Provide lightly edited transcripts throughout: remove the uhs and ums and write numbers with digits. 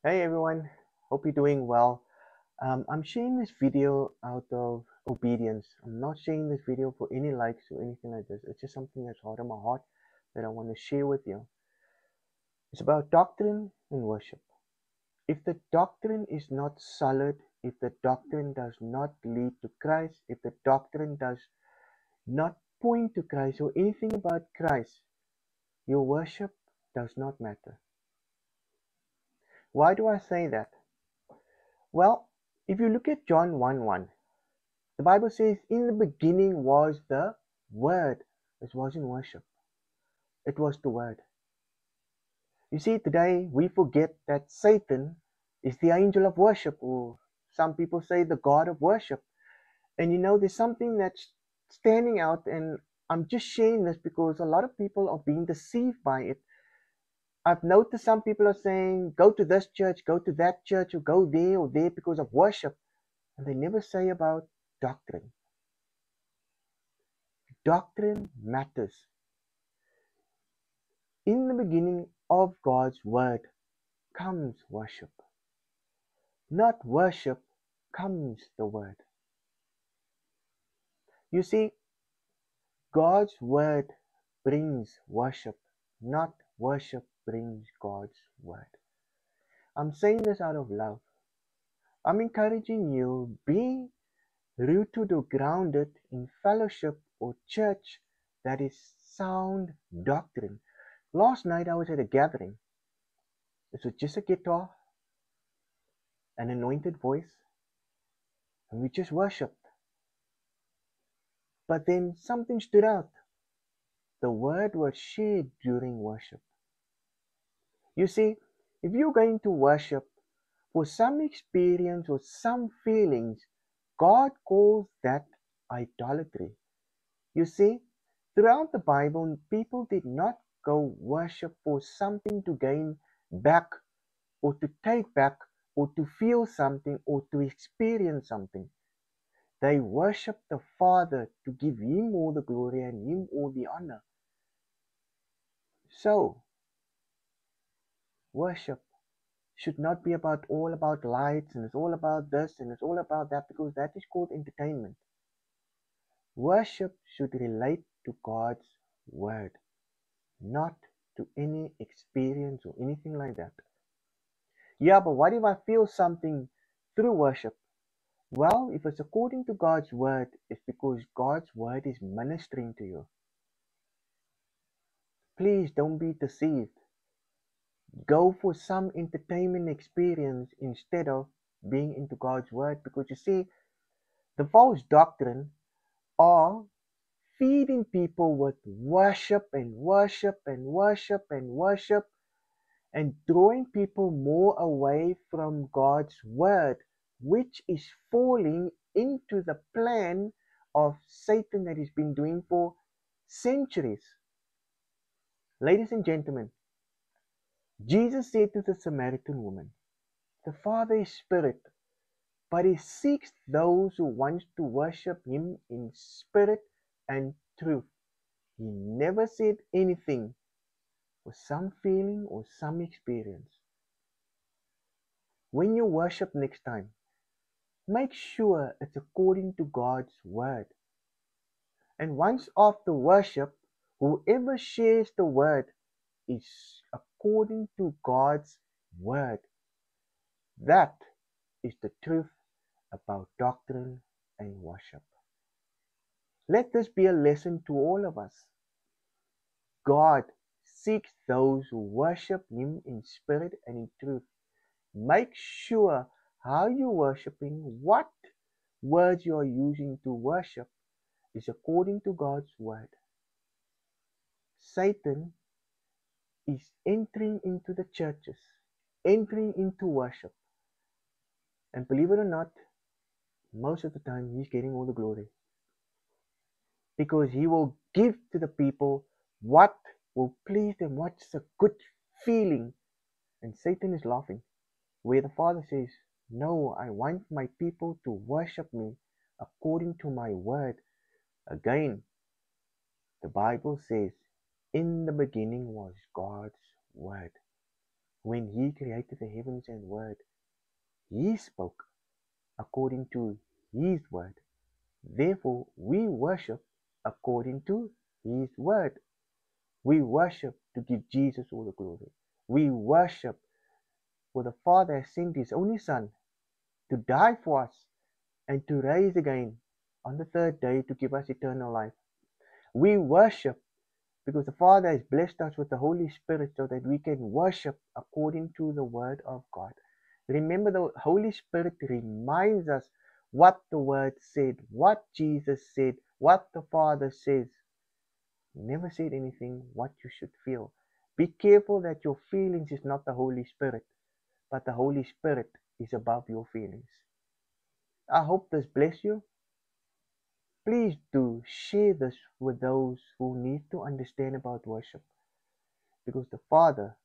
Hey everyone, hope you're doing well. I'm sharing this video out of obedience. I'm not sharing this video for any likes or anything like this. It's just something that's hard on my heart that I want to share with you. It's about doctrine and worship. If the doctrine is not solid, if the doctrine does not lead to Christ, if the doctrine does not point to Christ or anything about Christ, your worship does not matter. Why do I say that? Well, if you look at John 1:1, the Bible says, "In the beginning was the Word." It wasn't worship, it was the Word. You see, today we forget that Satan is the angel of worship, or some people say the God of worship. And there's something that's standing out, and I'm just sharing this because a lot of people are being deceived by it. I've noticed some people are saying, go to this church, go to that church, or go there or there because of worship. And they never say about doctrine. Doctrine matters. In the beginning of God's Word comes worship. Not worship comes the Word. You see, God's Word brings worship, not worship brings God's Word. I'm saying this out of love. I'm encouraging you, be rooted or grounded in fellowship or church that is sound doctrine. Last night I was at a gathering. It was just a guitar, an anointed voice, and we just worshiped. But then something stood out. The word was shared during worship. You see, if you're going to worship for some experience or some feelings, God calls that idolatry. You see, throughout the Bible, people did not go worship for something to gain back or to take back or to feel something or to experience something. They worship the Father to give Him all the glory and Him all the honor. So, worship should not be about all about lights and it's all about this and it's all about that, because that is called entertainment. Worship should relate to God's Word, not to any experience or anything like that. Yeah, but what if I feel something through worship? Well, if it's according to God's Word, it's because God's Word is ministering to you. Please don't be deceived. Go for some entertainment experience instead of being into God's Word, because you see, the false doctrine are feeding people with worship and worship and worship and worship and drawing people more away from God's Word, which is falling into the plan of Satan that he's been doing for centuries. Ladies and gentlemen, Jesus said to the Samaritan woman, "The Father is spirit, but he seeks those who want to worship him in spirit and truth." He never said anything for some feeling or some experience. When you worship next time, make sure it's according to God's word. And once after worship, whoever shares the word is according to God's word. That is the truth about doctrine and worship. Let this be a lesson to all of us. God seeks those who worship Him in spirit and in truth. Make sure how you're worshiping, what words you are using to worship, is according to God's word. Satan is entering into the churches, entering into worship. And believe it or not, most of the time he's getting all the glory. Because he will give to the people what will please them, what's a good feeling. And Satan is laughing. Where the Father says, "No, I want my people to worship me according to my word." Again, the Bible says, "In the beginning was God's word." When He created the heavens and word, He spoke according to His word. Therefore, we worship according to His word. We worship to give Jesus all the glory. We worship for the Father has sent His only Son to die for us and to rise again on the third day to give us eternal life. We worship because the Father has blessed us with the Holy Spirit so that we can worship according to the Word of God. Remember, the Holy Spirit reminds us what the Word said, what Jesus said, what the Father says. He never said anything what you should feel. Be careful that your feelings is not the Holy Spirit, but the Holy Spirit is above your feelings. I hope this bless you. Please do share this with those who need to understand about worship. Because the Father,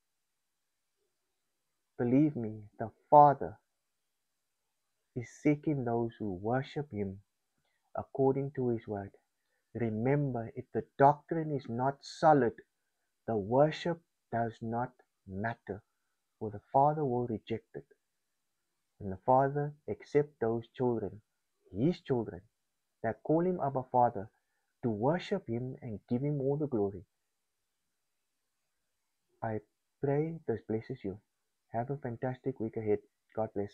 believe me, the Father is seeking those who worship Him according to His word. Remember, if the doctrine is not solid, the worship does not matter, for the Father will reject it. And the Father accepts those children, His children, that call Him Abba Father, to worship Him and give Him all the glory. I pray this blesses you. Have a fantastic week ahead. God bless.